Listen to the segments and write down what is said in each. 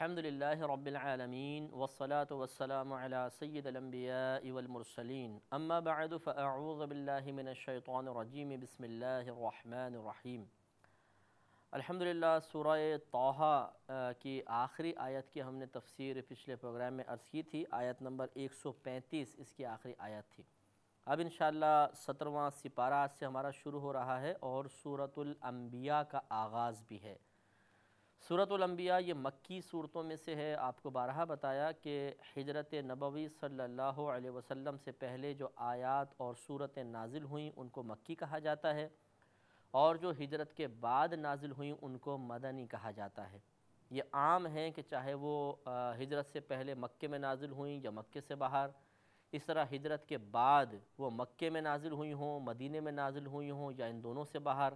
الحمدللہ رب العالمین والصلاة والسلام علی سید الانبیاء والمرسلین اما بعد فاعوذ باللہ من الشیطان الرجیم بسم اللہ الرحمن الرحیم۔ الحمدللہ سورہ طٰہٰ کی آخری آیت کی ہم نے تفسیر پچھلے پروگرام میں عرض کی تھی، آیت نمبر 135 اس کی آخری آیت تھی۔ اب انشاءاللہ 17واں سپارہ سے ہمارا شروع ہو رہا ہے اور سورۃ الانبیاء کا آغاز بھی ہے۔ سورۃ الانبیاء یہ مکی صورتوں میں سے ہے۔ آپ کو بارہا بتایا کہ ہجرت نبوی صلی اللہ علیہ وسلم سے پہلے جو آیات اور صورتیں نازل ہوئیں ان کو مکی کہا جاتا ہے، اور جو ہجرت کے بعد نازل ہوئیں ان کو مدنی کہا جاتا ہے۔ یہ عام ہیں کہ چاہے وہ ہجرت سے پہلے مکے میں نازل ہوئیں یا مکے سے باہر، اس طرح ہجرت کے بعد وہ مکے میں نازل ہوئی ہوں، مدینے میں نازل ہوئی ہوں یا ان دونوں سے باہر،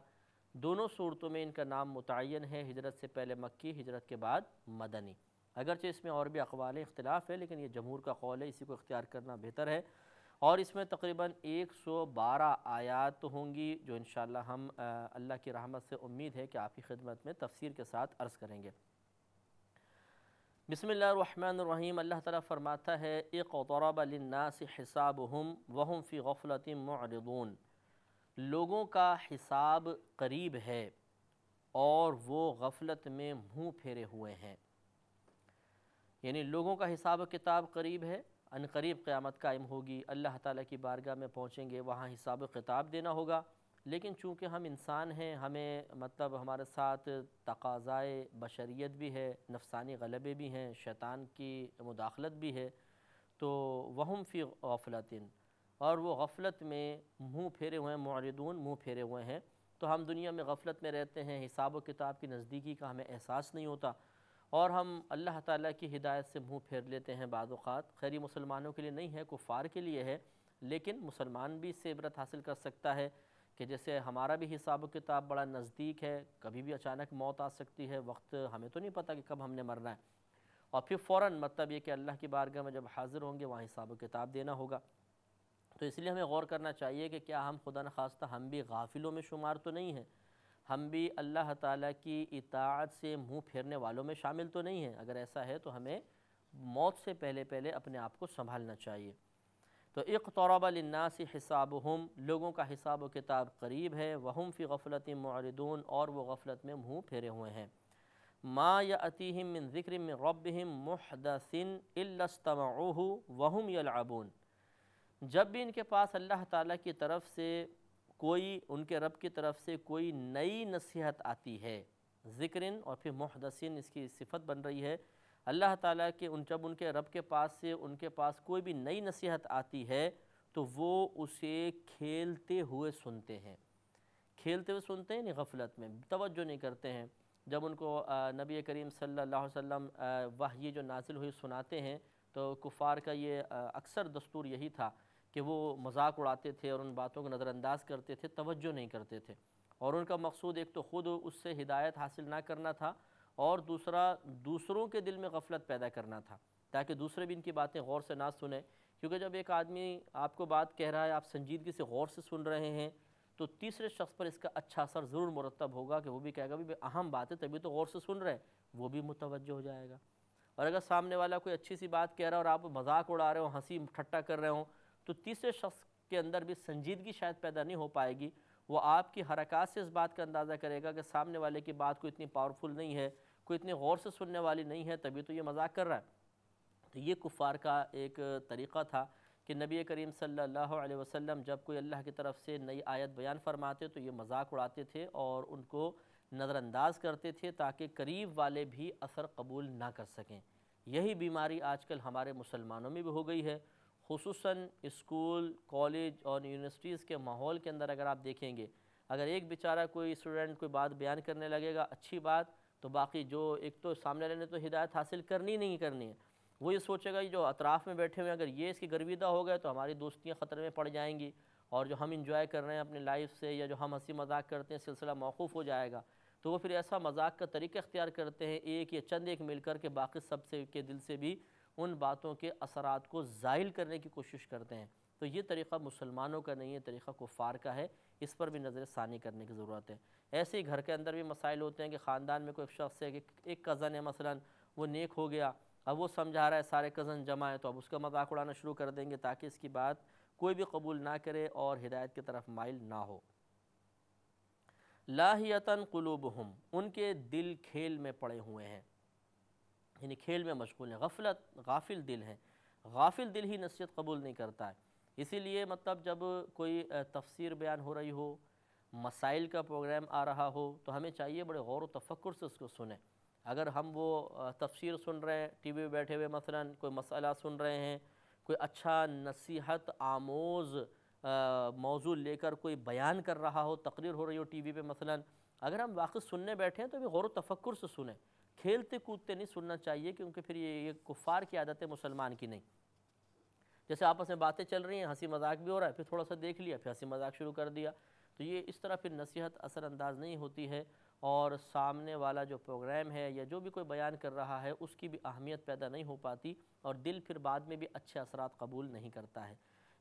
دونوں صورتوں میں ان کا نام متعین ہے، ہجرت سے پہلے مکی، ہجرت کے بعد مدنی۔ اگرچہ اس میں اور بھی اقوال اختلاف ہے، لیکن یہ جمہور کا قول ہے، اسی کو اختیار کرنا بہتر ہے۔ اور اس میں تقریباً 112 آیات ہوں گی جو انشاءاللہ ہم اللہ کی رحمت سے امید ہے کہ آپ کی خدمت میں تفسیر کے ساتھ عرض کریں گے۔ بسم اللہ الرحمن الرحیم۔ اللہ تعالیٰ فرماتا ہے اقترب للناس حسابهم وهم فی غفلۃ معرضون۔ لوگوں کا حساب قریب ہے اور وہ غفلت میں منہ پھیرے ہوئے ہیں، یعنی لوگوں کا حساب و کتاب قریب ہے، ان قریب قیامت قائم ہوگی، اللہ تعالیٰ کی بارگاہ میں پہنچیں گے، وہاں حساب و کتاب دینا ہوگا۔ لیکن چونکہ ہم انسان ہیں، ہمیں ہمارے ساتھ تقاضائے بشریت بھی ہے، نفسانی غلبے بھی ہیں، شیطان کی مداخلت بھی ہے، تو وہم فی غفلۃ، اور وہ غفلت میں منہ پھیرے ہوئے ہیں، معرضون منہ پھیرے ہوئے ہیں۔ تو ہم دنیا میں غفلت میں رہتے ہیں، حساب و کتاب کی نزدیکی کا ہمیں احساس نہیں ہوتا، اور ہم اللہ تعالیٰ کی ہدایت سے منہ پھیر لیتے ہیں بعض اوقات۔ خیر یہ مسلمانوں کے لیے نہیں ہے، کفار کے لیے ہے، لیکن مسلمان بھی اس سے عبرت حاصل کر سکتا ہے کہ جیسے ہمارا بھی حساب و کتاب بڑا نزدیک ہے، کبھی بھی اچانک موت آ سکتی ہے، وقت ہمیں تو نہیں پتہ کہ کب ہم نے مرنا ہے، اور پھر فوراً یہ کہ اللہ کی بارگاہ میں جب حاضر ہوں گے وہاں حساب و کتاب دینا ہوگا۔ تو اس لیے ہمیں غور کرنا چاہیے کہ کیا ہم خدا نخواستہ ہم بھی غافلوں میں شمار تو نہیں ہیں، ہم بھی اللہ تعالیٰ کی اطاعت سے منہ پھیرنے والوں میں شامل تو نہیں ہیں۔ اگر ایسا ہے تو ہمیں موت سے پہلے اپنے آپ کو سنبھالنا چاہیے۔ تو اقترب للناس حسابهم، لوگوں کا حساب و کتاب قریب ہے، وہم فی غفلۃ معرضون، اور وہ غفلت میں منہ پھیرے ہوئے ہیں۔ ما یأتیہم من ذکر من ربہم محدث الا استمعوہ وہم یلعبون۔ جب بھی ان کے پاس اللہ تعالیٰ کی طرف سے ان کے رب کی طرف سے کوئی نئی نصیحت آتی ہے، ذکرن اور پھر محدثن اس کی صفت بن رہی ہے، اللہ تعالیٰ کے جب ان کے رب کے پاس سے ان کے پاس کوئی بھی نئی نصیحت آتی ہے تو وہ اسے کھیلتے ہوئے سنتے ہیں۔ کھیلتے ہوئے سنتے ہیں، یعنی غفلت میں توجہ نہیں کرتے ہیں۔ جب ان کو نبی کریم صلی اللہ علیہ وسلم وحی جو نازل ہوئی سناتے ہیں تو کفار کا یہ اکثر دستور یہی تھا کہ وہ مذاق اڑاتے تھے اور ان باتوں کو نظر انداز کرتے تھے، توجہ نہیں کرتے تھے، اور ان کا مقصود ایک تو خود اس سے ہدایت حاصل نہ کرنا تھا، اور دوسرا دوسروں کے دل میں غفلت پیدا کرنا تھا تاکہ دوسرے بھی ان کی باتیں غور سے نہ سنیں۔ کیونکہ جب ایک آدمی آپ کو بات کہہ رہا ہے، آپ سنجیدگی سے غور سے سن رہے ہیں، تو تیسرے شخص پر اس کا اچھا اثر ضرور مرتب ہوگا کہ وہ بھی کہے گا بھی اہم بات ہے تبھی تو غور سے سن رہے ہیں، وہ بھی متوجہ ہو جائے گا۔ اور اگر سامنے والا کوئی اچھی سی بات کہہ رہا ہے اور آپ مذاق اڑا رہے ہو، ہنسی ٹھٹا کر رہے ہوں، تو تیسرے شخص کے اندر بھی سنجیدگی شاید پیدا نہیں ہو پائے گی، وہ آپ کی حرکات سے اس بات کا اندازہ کرے گا کہ سامنے والے کی بات کوئی اتنی پاورفل نہیں ہے، کوئی اتنے غور سے سننے والی نہیں ہے، تبھی تو یہ مذاق کر رہا ہے۔ تو یہ کفار کا ایک طریقہ تھا کہ نبی کریم صلی اللہ علیہ وسلم جب کوئی اللہ کی طرف سے نئی آیت بیان فرماتے تو یہ مذاق اڑاتے تھے اور ان کو نظر انداز کرتے تھے تاکہ قریب والے بھی اثر قبول نہ کر سکیں۔ یہی بیماری آج کل ہمارے مسلمانوں میں بھی ہو گئی ہے، خصوصاً اسکول، کالج اور یونیورسٹیز کے ماحول کے اندر اگر آپ دیکھیں گے، اگر ایک بیچارہ کوئی اسٹوڈنٹ کوئی بات بیان کرنے لگے گا اچھی بات، تو باقی جو ایک تو سامنے والے نے تو ہدایت حاصل نہیں کرنی ہے، وہ یہ سوچے گا جو اطراف میں بیٹھے ہوئے اگر یہ اس کی گرویدہ ہو گئے تو ہماری دوستیاں خطرے میں پڑ جائیں گی، اور جو ہم انجوائے کر رہے ہیں اپنے لائف سے یا جو ہم ہنسی مذاق کرتے ہیں سلسلہ موقوف ہو جائے گا۔ تو وہ پھر ایسا مذاق کا طریقہ اختیار کرتے ہیں، ایک یا چند ایک مل کر کے باقی سب سے کے دل سے بھی ان باتوں کے اثرات کو زائل کرنے کی کوشش کرتے ہیں۔ تو یہ طریقہ مسلمانوں کا نہیں ہے، طریقہ کفار کا ہے، اس پر بھی نظر ثانی کرنے کی ضرورت ہے۔ ایسے ہی گھر کے اندر بھی مسائل ہوتے ہیں کہ خاندان میں کوئی شخص ہے کہ ایک کزن ہے مثلا، وہ نیک ہو گیا، اب وہ سمجھا رہا ہے سارے کزن جمع ہیں، تو اب اس کا مذاق اڑانا شروع کر دیں گے تاکہ اس کی بات کوئی بھی قبول نہ کرے اور ہدایت کی طرف مائل نہ ہو۔ لاہیتاً قلوبہم، ان کے دل کھیل میں پڑے ہوئے ہیں، یعنی کھیل میں مشغول ہیں، غافل دل ہیں، غافل دل ہی نصیحت قبول نہیں کرتا ہے۔ اسی لیے مطلب جب کوئی تفسیر بیان ہو رہی ہو، مسائل کا پروگرام آ رہا ہو، تو ہمیں چاہیے بڑے غور و تفکر سے اس کو سنیں۔ اگر ہم وہ تفسیر سن رہے ہیں ٹی وی پہ بیٹھے ہوئے، مثلاً کوئی مسئلہ سن رہے ہیں، کوئی اچھا نصیحت آموز موضوع لے کر کوئی بیان کر رہا ہو، تقریر ہو رہی ہو ٹی وی پہ مثلاً، اگر ہم واقعی سننے بیٹھے ہیں تو بھی غور و تفکر سے سنیں، کھیلتے کودتے نہیں سننا چاہیے، کیونکہ پھر یہ کفار کی عادت ہے، مسلمان کی نہیں۔ جیسے آپس میں باتیں چل رہی ہیں، ہنسی مذاق بھی ہو رہا ہے، پھر تھوڑا سا دیکھ لیا، پھر ہنسی مذاق شروع کر دیا، تو یہ اس طرح پھر نصیحت اثر انداز نہیں ہوتی ہے، اور سامنے والا جو پروگرام ہے یا جو بھی کوئی بیان کر رہا ہے اس کی بھی اہمیت پیدا نہیں ہو پاتی، اور دل پھر بعد میں بھی اچھے اثرات قبول نہیں کرتا ہے۔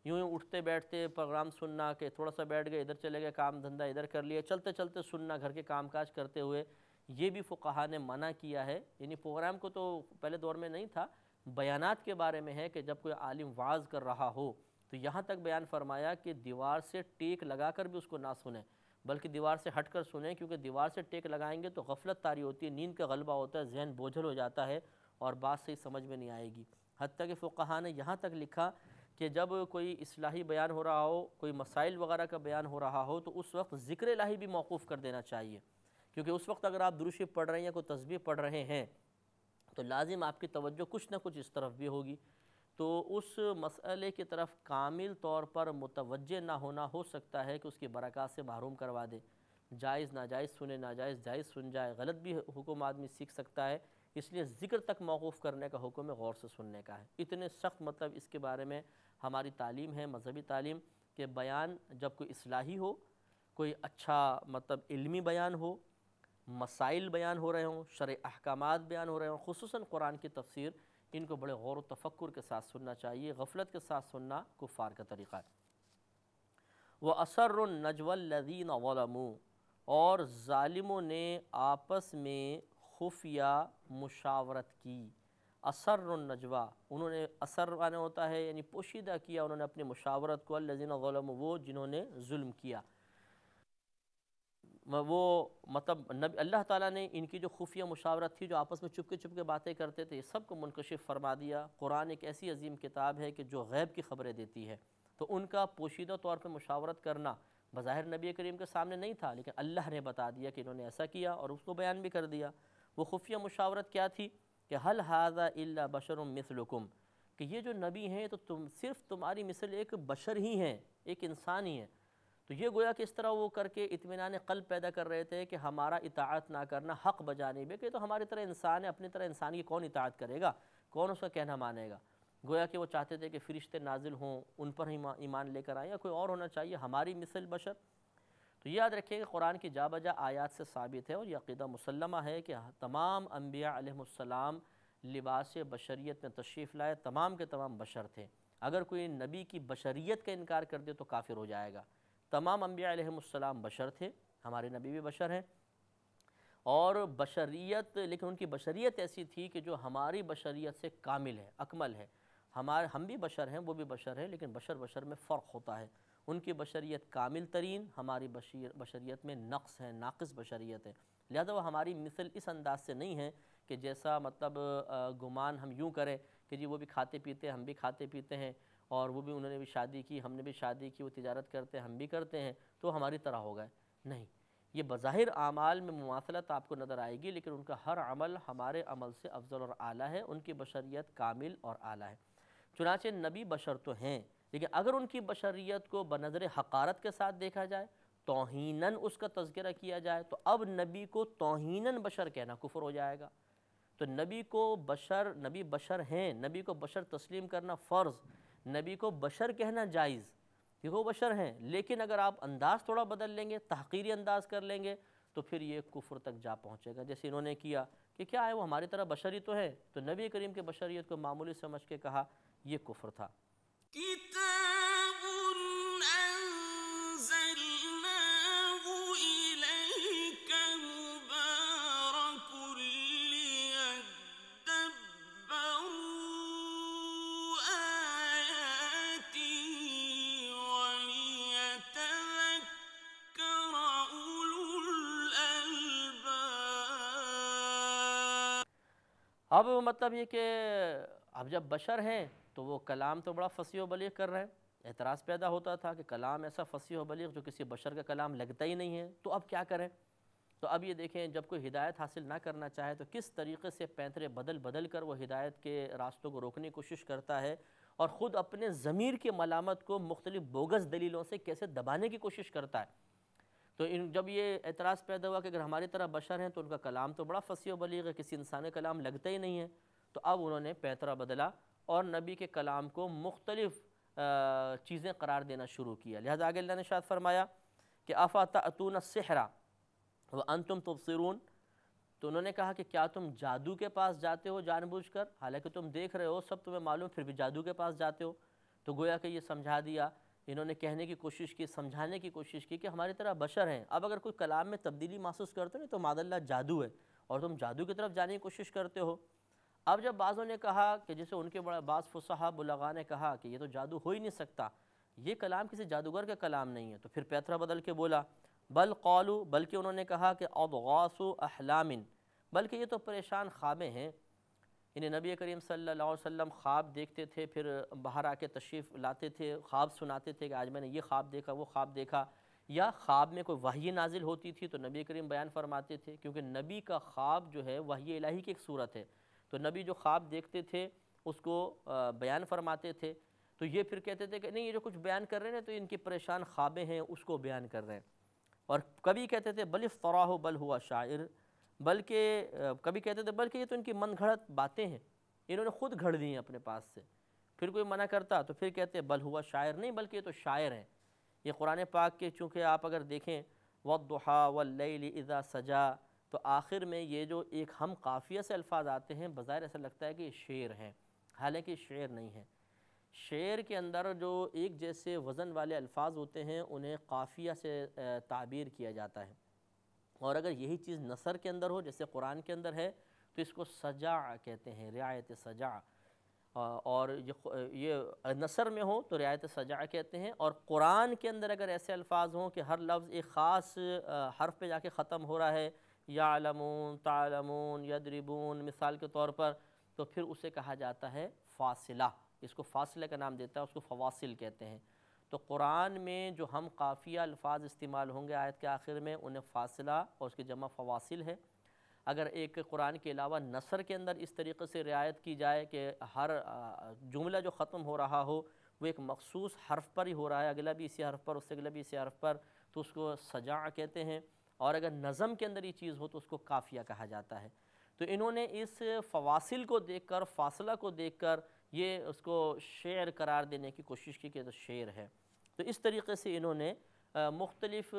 یوں ہی اٹھتے بیٹھتے پروگرام سننا، کہ تھوڑا سا بیٹھ گئے، ادھر چلے گئے، کام دھندہ ادھر کر لیا، چلتے چلتے سننا گھر کے کام کاج کرتے ہوئے، یہ بھی فقہا نے منع کیا ہے۔ یعنی پروگرام کو تو پہلے دور میں نہیں تھا، بیانات کے بارے میں ہے کہ جب کوئی عالم واعظ کر رہا ہو تو یہاں تک بیان فرمایا کہ دیوار سے ٹیک لگا کر بھی اس کو نہ سنیں، بلکہ دیوار سے ہٹ کر سنیں، کیونکہ دیوار سے ٹیک لگائیں گے تو غفلت طاری ہوتی ہے، نیند کا غلبہ ہوتا ہے، ذہن بوجھل ہو جاتا ہے اور بات صحیح سمجھ میں نہیں آئے گی۔ حتیٰ کہ فقہا نے یہاں تک لکھا کہ جب کوئی اصلاحی بیان ہو رہا ہو، کوئی مسائل وغیرہ کا بیان ہو رہا ہو، تو اس وقت ذکر الہی بھی موقوف کر دینا چاہیے، کیونکہ اس وقت اگر آپ درود شریف پڑھ رہے ہیں یا کوئی تسبیح پڑھ رہے ہیں تو لازم آپ کی توجہ کچھ نہ کچھ اس طرف بھی ہوگی، تو اس مسئلے کی طرف کامل طور پر متوجہ نہ ہونا ہو سکتا ہے کہ اس کی برکات سے محروم کروا دے، جائز ناجائز سنے، ناجائز جائز سن جائے، غلط بھی حکم آدمی سیکھ سکتا ہے، اس لیے ذکر تک موقوف کرنے کا حکم ہے، غور سے سننے کا ہے۔ اتنے سخت مطلب اس کے بارے میں ہماری تعلیم ہے، مذہبی تعلیم، کہ بیان جب کوئی اصلاحی ہو، کوئی اچھا مطلب علمی بیان ہو، مسائل بیان ہو رہے ہوں، شرعی احکامات بیان ہو رہے ہوں، خصوصاً قرآن کی تفسیر، ان کو بڑے غور و تفکر کے ساتھ سننا چاہیے، غفلت کے ساتھ سننا کفار کا طریقہ ہے۔ وَأَسَرُّ النَّجْوَى الَّذِينَ ظَلَمُوا، اور ظالموں نے آپس میں خفیہ مشاورت کی۔ اثر النجوہ، انہوں نے اثر آنے ہوتا ہے یعنی پوشیدہ کیا انہوں نے اپنی مشاورت کو، الذین ظلموا، وہ جنہوں نے ظلم کیا۔ وہ مطلب اللہ تعالیٰ نے ان کی جو خفیہ مشاورت تھی، جو آپس میں چپکے چپکے باتیں کرتے تھے، یہ سب کو منکشف فرما دیا۔ قرآن ایک ایسی عظیم کتاب ہے کہ جو غیب کی خبریں دیتی ہے، تو ان کا پوشیدہ طور پہ مشاورت کرنا بظاہر نبی کریم کے سامنے نہیں تھا، لیکن اللہ نے بتا دیا کہ انہوں نے ایسا کیا، اور اس کو بیان بھی کر دیا۔ وہ خفیہ مشاورت کیا تھی کہ هل هذا الا بشر مثلکم، کہ یہ جو نبی ہیں تو تم صرف تمہاری مثل ایک بشر ہی ہیں، ایک انسان ہی ہیں۔ تو یہ گویا کہ اس طرح وہ کر کے اطمینان قلب پیدا کر رہے تھے کہ ہمارا اطاعت نہ کرنا حق بجانب ہے، کہ تو ہماری طرح انسان ہے، اپنی طرح انسان کی کون اطاعت کرے گا، کون اس کا کہنا مانے گا۔ گویا کہ وہ چاہتے تھے کہ فرشتے نازل ہوں، ان پر ایمان لے کر آئیں، یا کوئی اور ہونا چاہیے، ہماری مثل بشر۔ تو یہ یاد رکھیں کہ قرآن کی جا بجا آیات سے ثابت ہے، اور یہ عقیدہ مسلمہ ہے کہ تمام انبیاء علیہ السلام لباس بشریت میں تشریف لائے، تمام کے تمام بشر تھے۔ اگر کوئی نبی کی بشریت کا انکار کر دے تو کافر ہو جائے گا۔ تمام انبیاء علیہ السلام بشر تھے، ہمارے نبی بھی بشر ہیں، اور بشریت، لیکن ان کی بشریت ایسی تھی کہ جو ہماری بشریت سے کامل ہے، اکمل ہے۔ ہم بھی بشر ہیں، وہ بھی بشر ہیں، لیکن بشر بشر میں فرق ہوتا ہے۔ ان کی بشریت کامل ترین، ہماری بشریت میں نقص ہے، ناقص بشریت ہے، لہذا وہ ہماری مثل اس انداز سے نہیں ہے کہ جیسا مطلب گمان ہم یوں کریں کہ جی وہ بھی کھاتے پیتے ہیں، ہم بھی کھاتے پیتے ہیں، اور وہ بھی انہوں نے بھی شادی کی، ہم نے بھی شادی کی، وہ تجارت کرتے ہیں، ہم بھی کرتے ہیں، تو ہماری طرح ہو گئے۔ نہیں، یہ بظاہر اعمال میں مماثلت آپ کو نظر آئے گی، لیکن ان کا ہر عمل ہمارے عمل سے افضل اور اعلیٰ ہے، ان کی بشریت کامل اور اعلیٰ ہے۔ چنانچہ نبی بشر تو ہیں، لیکن اگر ان کی بشریت کو بنظر حقارت کے ساتھ دیکھا جائے، توہیناً اس کا تذکرہ کیا جائے، تو اب نبی کو توہیناً بشر کہنا کفر ہو جائے گا۔ تو نبی بشر ہیں، نبی کو بشر تسلیم کرنا فرض، نبی کو بشر کہنا جائز، کہ وہ بشر ہیں، لیکن اگر آپ انداز تھوڑا بدل لیں گے، تحقیری انداز کر لیں گے، تو پھر یہ کفر تک جا پہنچے گا۔ جیسے انہوں نے کیا کہ کیا ہے وہ ہماری طرح بشری تو ہے، تو نبی کریم کے بشریت کو معمولی سمجھ کے کہا، یہ کفر تھا۔ اب مطلب یہ کہ اب جب بشر ہیں تو وہ کلام تو بڑا فصیح و بلیغ کر رہے ہیں، اعتراض پیدا ہوتا تھا کہ کلام ایسا فصیح و بلیغ جو کسی بشر کا کلام لگتا ہی نہیں ہے، تو اب کیا کریں؟ تو اب یہ دیکھیں جب کوئی ہدایت حاصل نہ کرنا چاہے تو کس طریقے سے پینترے بدل بدل کر وہ ہدایت کے راستوں کو روکنے کی کوشش کرتا ہے، اور خود اپنے ضمیر کی ملامت کو مختلف بوگس دلیلوں سے کیسے دبانے کی کوشش کرتا ہے۔ تو جب یہ اعتراض پیدا ہوا کہ اگر ہماری طرح بشر ہیں تو ان کا کلام تو بڑا فصیح و بلیغ ہے، کسی انسان کا کلام لگتا ہی نہیں ہے، تو اب انہوں نے پیترا بدلا اور نبی کے کلام کو مختلف چیزیں قرار دینا شروع کیا۔ لہذا آگے اللہ نے ارشاد فرمایا کہ اَفَتَأْتُونَ السِّحْرَ وَأَنْتُمْ تُبْصِرُونَ، تو انہوں نے کہا کہ کیا تم جادو کے پاس جاتے ہو جان بوجھ کر، حالانکہ تم دیکھ رہے ہو، سب تمہیں معلوم، پھر بھی جادو کے پاس جاتے ہو؟ تو گویا کہ یہ سمجھا دیا، انہوں نے کہنے کی کوشش کی، سمجھانے کی کوشش کی کہ ہماری طرح بشر ہیں، اب اگر کوئی کلام میں تبدیلی محسوس کرتے ہو تو معاذ اللہ جادو ہے، اور تم جادو کی طرف جانے کی کوشش کرتے ہو۔ اب جب بعضوں نے کہا کہ جسے ان کے بعض فصحاء بلغاء نے کہا کہ یہ تو جادو ہو ہی نہیں سکتا، یہ کلام کسی جادوگر کا کلام نہیں ہے، تو پھر پیترا بدل کے بولا بل قالوا، بلکہ انہوں نے کہا کہ اضغاث احلام، بلکہ یہ تو پریشان خوابیں ہیں۔ انہیں نبی کریم صلی اللہ علیہ وسلم خواب دیکھتے تھے، پھر باہر آ کے تشریف لاتے تھے، خواب سناتے تھے کہ آج میں نے یہ خواب دیکھا، وہ خواب دیکھا، یا خواب میں کوئی وحی نازل ہوتی تھی تو نبی کریم بیان فرماتے تھے، کیونکہ نبی کا خواب جو ہے وحی الہی کی ایک صورت ہے، تو نبی جو خواب دیکھتے تھے اس کو بیان فرماتے تھے، تو یہ پھر کہتے تھے کہ نہیں، یہ جو کچھ بیان کر رہے ہیں تو ان کی پریشان خوابیں ہیں، اس کو بیان کر رہے ہیں۔ اور کبھی کہتے تھے بل افتراہ بل ہوا شاعر، بلکہ کبھی کہتے تھے بلکہ یہ تو ان کی من گھڑت باتیں ہیں، انہوں نے خود گھڑ دی ہیں اپنے پاس سے۔ پھر کوئی منع کرتا تو پھر کہتے بل ہوا شاعر، نہیں بلکہ یہ تو شاعر ہیں۔ یہ قرآن پاک کے چونکہ آپ اگر دیکھیں وَالضُّحَىٰ وَاللَّيْلِ إِذَا سَجَا، تو آخر میں یہ جو ایک ہم قافیہ سے الفاظ آتے ہیں، بظاہر ایسا لگتا ہے کہ یہ شعر ہیں، حالانکہ یہ شعر نہیں ہے۔ شعر کے اندر جو ایک جیسے وزن والے الفاظ ہوتے ہیں انہیں قافیہ سے تعبیر کیا جاتا ہے، اور اگر یہی چیز نثر کے اندر ہو جیسے قرآن کے اندر ہے تو اس کو سجع کہتے ہیں، رعایت سجع، اور یہ نثر میں ہو تو رعایت سجع کہتے ہیں، اور قرآن کے اندر اگر ایسے الفاظ ہوں کہ ہر لفظ ایک خاص حرف پہ جا کے ختم ہو رہا ہے، یعلمون، تعلمون، یضربون مثال کے طور پر، تو پھر اسے کہا جاتا ہے فاصلہ، اس کو فاصلہ کا نام دیتا ہے، اس کو فواصل کہتے ہیں۔ تو قرآن میں جو ہم قافیہ الفاظ استعمال ہوں گے آیت کے آخر میں، انہیں فاصلہ اور اس کی جمع فواصل ہے۔ اگر ایک قرآن کے علاوہ نثر کے اندر اس طریقے سے رعایت کی جائے کہ ہر جملہ جو ختم ہو رہا ہو وہ ایک مخصوص حرف پر ہی ہو رہا ہے، اگلا بھی اسی حرف پر، اس سے اگلا بھی اسی حرف پر، تو اس کو سجع کہتے ہیں، اور اگر نظم کے اندر یہ چیز ہو تو اس کو قافیہ کہا جاتا ہے۔ تو انہوں نے اس فواصل کو دیکھ کر، فاصلہ کو دیکھ کر یہ اس کو شعر قرار دینے کی کوشش کی کہ تو شعر ہے۔ تو اس طریقے سے انہوں نے مختلف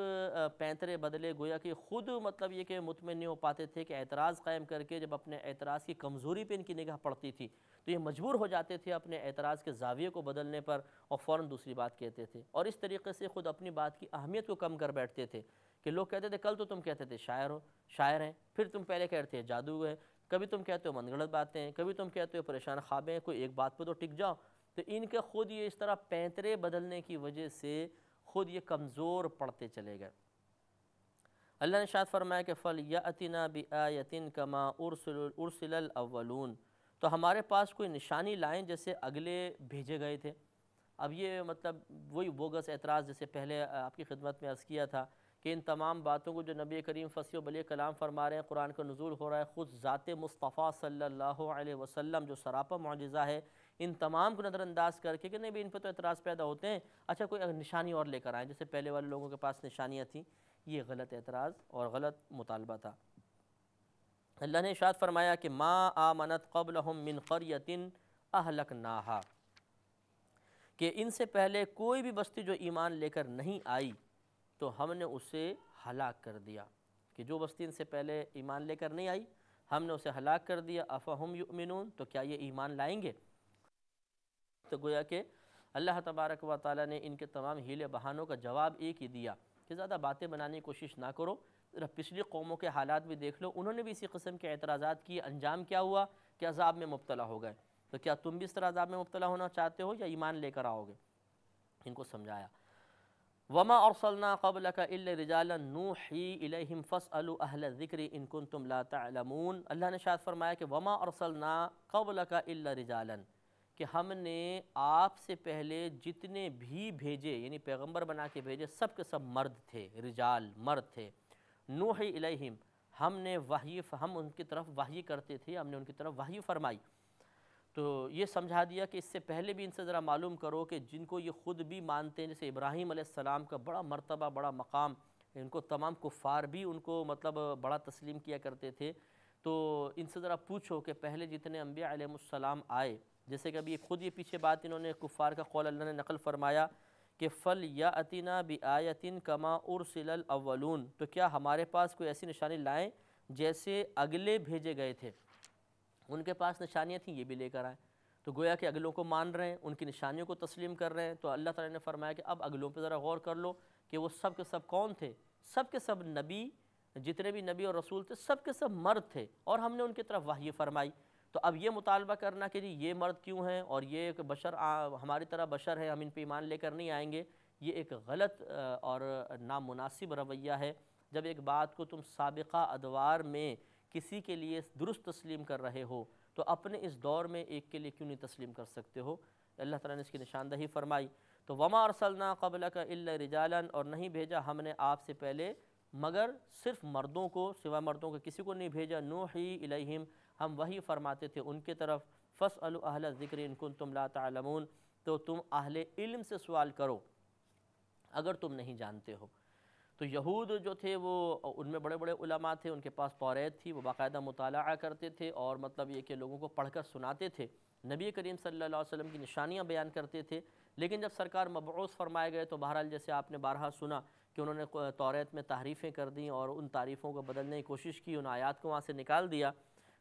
پینترے بدلے، گویا کہ خود مطلب یہ کہ مطمئن نہیں ہو پاتے تھے کہ اعتراض قائم کر کے جب اپنے اعتراض کی کمزوری پہ ان کی نگاہ پڑتی تھی تو یہ مجبور ہو جاتے تھے اپنے اعتراض کے زاویے کو بدلنے پر، اور فوراً دوسری بات کہتے تھے، اور اس طریقے سے خود اپنی بات کی اہمیت کو کم کر بیٹھتے تھے کہ لوگ کہتے تھے کل تو تم کہتے تھے شاعر ہیں، پھر تم پہلے کہتے تھے جادو ہے، کبھی تم کہتے ہو من گھڑت باتیں ہیں، کبھی تم کہتے ہو پریشان خوابیں ہیں، کوئی ایک بات پہ تو ٹک جاؤ۔ تو ان کے خود یہ اس طرح پینترے بدلنے کی وجہ سے خود یہ کمزور پڑتے چلے گئے۔ اللہ نے ارشاد فرمایا کہ فَلْيَأْتِنَا بِآیَةٍ كَمَا أُرْسِلَ الْأَوَّلُونَ، تو ہمارے پاس کوئی نشانی لائیں جیسے اگلے بھیجے گئے تھے۔ اب یہ مطلب وہی بوگس اعتراض جیسے پہلے آپ کی خدمت میں عرض کیا تھا کہ ان تمام باتوں کو جو نبی کریم فصیح و بلیغ کلام فرما رہے ہیں، قرآن کا نزول ہو رہا ہے، خود ذات مصطفیٰ صلی اللہ علیہ وسلم جو سراپا معجزہ ہے، ان تمام کو نظر انداز کر کے کہ نہیں بھی ان پہ تو اعتراض پیدا ہوتے ہیں، اچھا کوئی نشانی اور لے کر آئیں جیسے پہلے والے لوگوں کے پاس نشانیاں تھیں۔ یہ غلط اعتراض اور غلط مطالبہ تھا۔ اللہ نے ارشاد فرمایا کہ ما آمنت قبلہم من قریۃ اہلکناہا، کہ ان سے پہلے کوئی بھی بستی جو ایمان لے کر نہیں آئی تو ہم نے اسے ہلاک کر دیا، کہ جو بستی ان سے پہلے ایمان لے کر نہیں آئی ہم نے اسے ہلاک کر دیا۔ افہم یؤمنون، تو کیا یہ ایمان لائیں گے؟ تو گویا کہ اللہ تبارک و تعالیٰ نے ان کے تمام ہیلے بہانوں کا جواب ایک ہی دیا کہ زیادہ باتیں بنانے کی کوشش نہ کرو، ذرا پچھلی قوموں کے حالات بھی دیکھ لو، انہوں نے بھی اسی قسم کے اعتراضات کیے، انجام کیا ہوا کہ عذاب میں مبتلا ہو گئے، تو کیا تم بھی اس طرح عذاب میں مبتلا ہونا چاہتے ہو یا ایمان لے کر آؤ گے؟ ان کو سمجھایا۔ وما ارسلنا قبلک الا رجالا نوحی الیہم فاسألوا اہل الذکر ان کنتم لا تعلمون۔ اللہ نے شاید فرمایا کہ وما ارسلنا قبلک الا رجالا، کہ ہم نے آپ سے پہلے جتنے بھی بھیجے یعنی پیغمبر بنا کے بھیجے سب کے سب مرد تھے، رجال مرد تھے۔ نوحی الیہم، ہم ان کی طرف وحی کرتے تھے، ہم نے ان کی طرف وحی فرمائی۔ تو یہ سمجھا دیا کہ اس سے پہلے بھی ان سے ذرا معلوم کرو کہ جن کو یہ خود بھی مانتے ہیں، جیسے ابراہیم علیہ السلام کا بڑا مرتبہ، بڑا مقام، ان کو تمام کفار بھی ان کو مطلب بڑا تسلیم کیا کرتے تھے، تو ان سے ذرا پوچھو کہ پہلے جتنے انبیاء علیہ السلام آئے، جیسے کہ ابھی خود یہ پیچھے بات انہوں نے کفار کا قول اللہ نے نقل فرمایا کہ فَلْيَأْتِنَا بِآیَةٍ كَمَا أُرْسِلَ الْأَوَّلُونَ، تو کیا ہمارے پاس کوئی ایسی نشانی لائیں جیسے اگلے بھیجے گئے تھے۔ ان کے پاس نشانیاں تھیں، یہ بھی لے کر آئیں، تو گویا کہ اگلوں کو مان رہے ہیں، ان کی نشانیوں کو تسلیم کر رہے ہیں۔ تو اللہ تعالیٰ نے فرمایا کہ اب اگلوں پہ ذرا غور کر لو کہ وہ سب کے سب کون تھے، سب کے سب نبی، جتنے بھی نبی اور رسول تھے سب کے سب مرد تھے، اور ہم نے ان کی طرف وحی فرمائی۔ تو اب یہ مطالبہ کرنا کہ جی یہ مرد کیوں ہیں اور یہ ایک بشر ہماری طرح بشر ہے، ہم ان پہ ایمان لے کر نہیں آئیں گے، یہ ایک غلط اور نامناسب رویہ ہے۔ جب ایک بات کو تم سابقہ ادوار میں کسی کے لیے درست تسلیم کر رہے ہو تو اپنے اس دور میں ایک کے لیے کیوں نہیں تسلیم کر سکتے ہو؟ اللہ تعالیٰ نے اس کی نشاندہی فرمائی۔ تو وما ارسلنا قبلک الا رجالا، اور نہیں بھیجا ہم نے آپ سے پہلے مگر صرف مردوں کو، سوا مردوں کے کسی کو نہیں بھیجا۔ نوحی الیہم، ہم وحی فرماتے تھے ان کی طرف۔ فاسألوا اہل الذکر ان کنتم لا تعلمون، تو تم اہل علم سے سوال کرو اگر تم نہیں جانتے ہو۔ تو یہود جو تھے وہ ان میں بڑے بڑے علماء تھے، ان کے پاس توریت تھی، وہ باقاعدہ مطالعہ کرتے تھے اور مطلب یہ کہ لوگوں کو پڑھ کر سناتے تھے، نبی کریم صلی اللہ علیہ وسلم کی نشانیاں بیان کرتے تھے۔ لیکن جب سرکار مبعوث فرمائے گئے تو بہرحال جیسے آپ نے بارہا سنا کہ انہوں نے توریت میں تحریفیں کر دیں اور ان تعریفوں کو بدلنے کی کوشش کی، ان آیات کو وہاں سے نکال دیا۔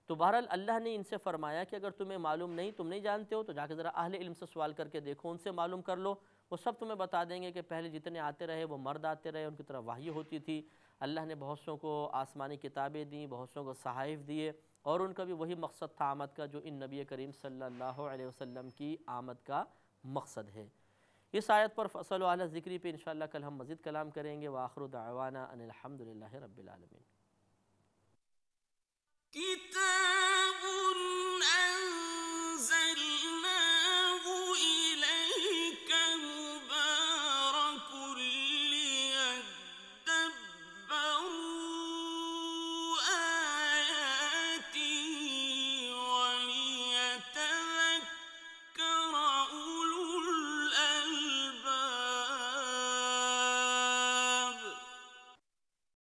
تو بہرحال اللہ نے ان سے فرمایا کہ اگر تمہیں معلوم نہیں، تم نہیں جانتے ہو، تو جا کے ذرا اہل علم سے سوال کر کے دیکھو، ان سے معلوم کر لو، وہ سب تمہیں بتا دیں گے کہ پہلے جتنے آتے رہے وہ مرد آتے رہے، ان کی طرف وحی ہوتی تھی، اللہ نے بہت سوں کو آسمانی کتابیں دیں، بہت سوں کو صحائف دیے، اور ان کا بھی وہی مقصد تھا آمد کا جو ان نبی کریم صلی اللہ علیہ وسلم کی آمد کا مقصد ہے۔ اس آیت پر فصل و اہل ذکری پہ انشاءاللہ کل ہم مزید کلام کریں گے۔ وآخر دعوانا ان الحمدللہ رب العالمین۔